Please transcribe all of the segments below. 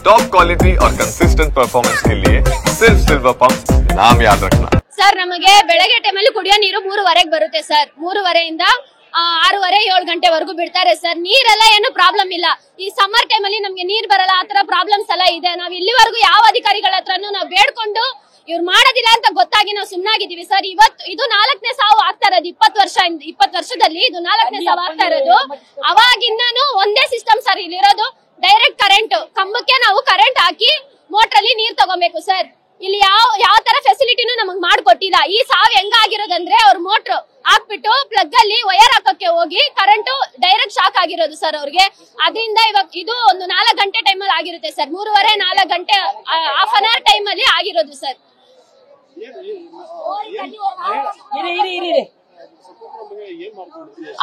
Top quality और consistent performance के लिए सिर्फ सिल्वर पंप नाम याद रखना। सर नಮಗೆ ಬೆಳಗ್ಗೆ ಟೈಮಲ್ಲಿ ಕುಡಿಯೋ ನೀರು 3:30ಕ್ಕೆ ಬರುತ್ತೆ ಸರ್. 3:30 ಇಂದ 6:30 7 ಗಂಟೆವರೆಗೂ ಬಿಡ್ತಾರೆ ಸರ್. ನೀರೆಲ್ಲ ಏನು ಪ್ರಾಬ್ಲಮ್ ಇಲ್ಲ. ಈ ಸಮ್ಮರ್ ಟೈಮಲ್ಲಿ ನಮಗೆ ನೀರು ಬರಲ್ಲ, ಆತರ ಪ್ರಾಬ್ಲಮ್ಸ್ ಎಲ್ಲ ಇದೆ. ನಾವು ಇಲ್ಲಿವರೆಗೂ ಯಾವ ಅಧಿಕಾರಿಗಳ ಹತ್ರನೂ ನಾವು ಬೇಡ್ಕೊಂಡು ಇವ್ರು ಮಾಡೋದಿಲ್ಲ ಅಂತ ಗೊತ್ತಾಗಿ ನಾವು ಸುಮ್ಮನಾಗಿದ್ದೀವಿ ಸರ್. ಇವತ್ತು ಇದು 4ನೇ ಸಾವು ಆಗ್ತಾ ಇರೋದು. 20 ವರ್ಷದಲ್ಲಿ ಇದು 4ನೇ ಸಾವು ಆಗ್ತಾ ಇರೋದು. ಅವಾಗಿಂದನೂ ಒಂದೇ ಸಿಸ್ಟಮ್ ಸರ್ ಇಲ್ಲಿರೋದು. ಡೈರೆಕ್ಟ್ ಕರೆಂಟ್ ಕಂಬಕ್ಕೆ ನಾವು ಕರೆಂಟ್ ಹಾಕಿ ಮೋಟರ್ ಅಲ್ಲಿ ನೀರ್ ತಗೋಬೇಕು ಸರ್. ಇಲ್ಲಿ ಯಾವ ತರ ಫೆಸಿಲಿಟಿನೂ ನಮಗ್ ಮಾಡ್ಕೊಟ್ಟಿಲ್ಲ. ಈ ಸಾವು ಹೆಂಗಾಗಿರೋದಂದ್ರೆ ಅವ್ರ ಮೋಟರ್ ಹಾಕ್ಬಿಟ್ಟು ಪ್ಲಗ್ ಅಲ್ಲಿ ವೈರ್ ಹಾಕಕ್ಕೆ ಹೋಗಿ ಕರೆಂಟ್ ಡೈರೆಕ್ಟ್ ಶಾಕ್ ಆಗಿರೋದು ಸರ್ ಅವ್ರಿಗೆ. ಅದರಿಂದ ಇವಾಗ ಇದು ಒಂದು 4 ಗಂಟೆ ಟೈಮ್ ಅಲ್ಲಿ ಆಗಿರುತ್ತೆ ಸರ್. 3:30 4 ಗಂಟೆ ಹಾಫ್ ಅನ್ ಅವರ್ ಟೈಮ್ ಅಲ್ಲಿ ಆಗಿರೋದು ಸರ್.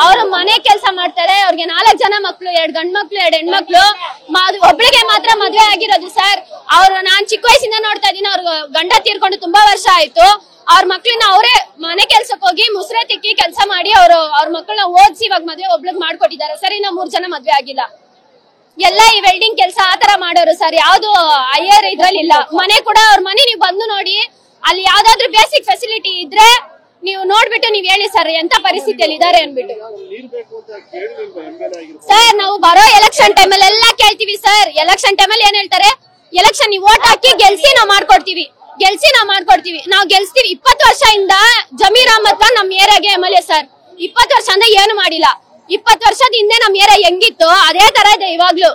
ಅವ್ರ ಮನೆ ಕೆಲಸ ಮಾಡ್ತಾರೆ. ಅವ್ರಿಗೆ 4 ಜನ ಮಕ್ಳು, 2 ಗಂಡ್ ಮಕ್ಳು 2 ಹೆಣ್ಮಕ್ಳು. ಒಬ್ಳಿಗೆ ಮಾತ್ರ ಮದ್ವೆ ಆಗಿರೋದು ಸರ್. ಅವ್ರು ನಾನ್ ಚಿಕ್ಕ ವಯಸ್ಸಿಂದ ನೋಡ್ತಾ ಇದೀನಿ. ಅವ್ರ ಗಂಡ ತೀರ್ಕೊಂಡು ತುಂಬಾ ವರ್ಷ ಆಯ್ತು. ಅವ್ರ ಮಕ್ಳನ್ನ ಅವರೇ ಮನೆ ಕೆಲ್ಸಕ್ಕೆ ಹೋಗಿ ಮುಸ್ರೆ ತಿಕ್ಕಿ ಕೆಲಸ ಮಾಡಿ ಅವ್ರ ಮಕ್ಕಳನ್ನ ಓದಿಸಿ ಇವಾಗ ಮದ್ವೆ ಒಬ್ಳಿಗೆ ಮಾಡ್ಕೊಟ್ಟಿದ್ದಾರೆ ಸರ್. ಇನ್ನ 3 ಜನ ಮದ್ವೆ ಆಗಿಲ್ಲ. ಎಲ್ಲ ಈ ವೆಲ್ಡಿಂಗ್ ಕೆಲಸ ಆತರ ಮಾಡೋರು ಸರ್. ಯಾವ್ದು ಹೈಯರ್ ಇದ್ರಲ್ಲಿ ಇಲ್ಲ. ಮನೆ ಕೂಡ ಅವ್ರ ಮನೆ ನೀವು ಬಂದು ನೋಡಿ, ಅಲ್ಲಿ ಯಾವ್ದಾದ್ರು ಬೇಸಿಕ್ ಫೆಸಿಲಿಟಿ ಇದ್ರೆ ನೀವು ನೋಡ್ಬಿಟ್ಟು ನೀವ್ ಹೇಳಿ ಸರ್ ಎಂತ ಪರಿಸ್ಥಿತಿಯಲ್ಲಿ ಇದಾರೆ ಅನ್ಬಿಟ್ಟು. ಸರ್ ನಾವು ಬರೋ ಎಲೆಕ್ಷನ್ ಟೈಮಲ್ಲಿ ಎಲ್ಲ ಕೇಳ್ತೀವಿ ಸರ್. ಎಲೆಕ್ಷನ್ ಟೈಮಲ್ಲಿ ಏನ್ ಹೇಳ್ತಾರೆ, ಎಲೆಕ್ಷನ್ ನೀವು ವೋಟ್ ಹಾಕಿ ಗೆಲ್ಸಿ ನಾವು ಮಾಡ್ಕೊಡ್ತೀವಿ, ನಾವು ಗೆಲ್ಸ್ತೀವಿ. 20 ವರ್ಷದಿಂದ ಜಮೀರ್ ಅಹಮದ್ ಖಾನ್ ನಮ್ ಏರಿಯಾಗೆ MLA ಸರ್. 20 ವರ್ಷದಿಂದ ಏನು ಮಾಡಿಲ್ಲ. 20 ವರ್ಷದ ಹಿಂದೆ ನಮ್ ಏರಿಯಾ ಹೆಂಗಿತ್ತು ಅದೇ ತರ ಇದೆ ಇವಾಗ್ಲೂ.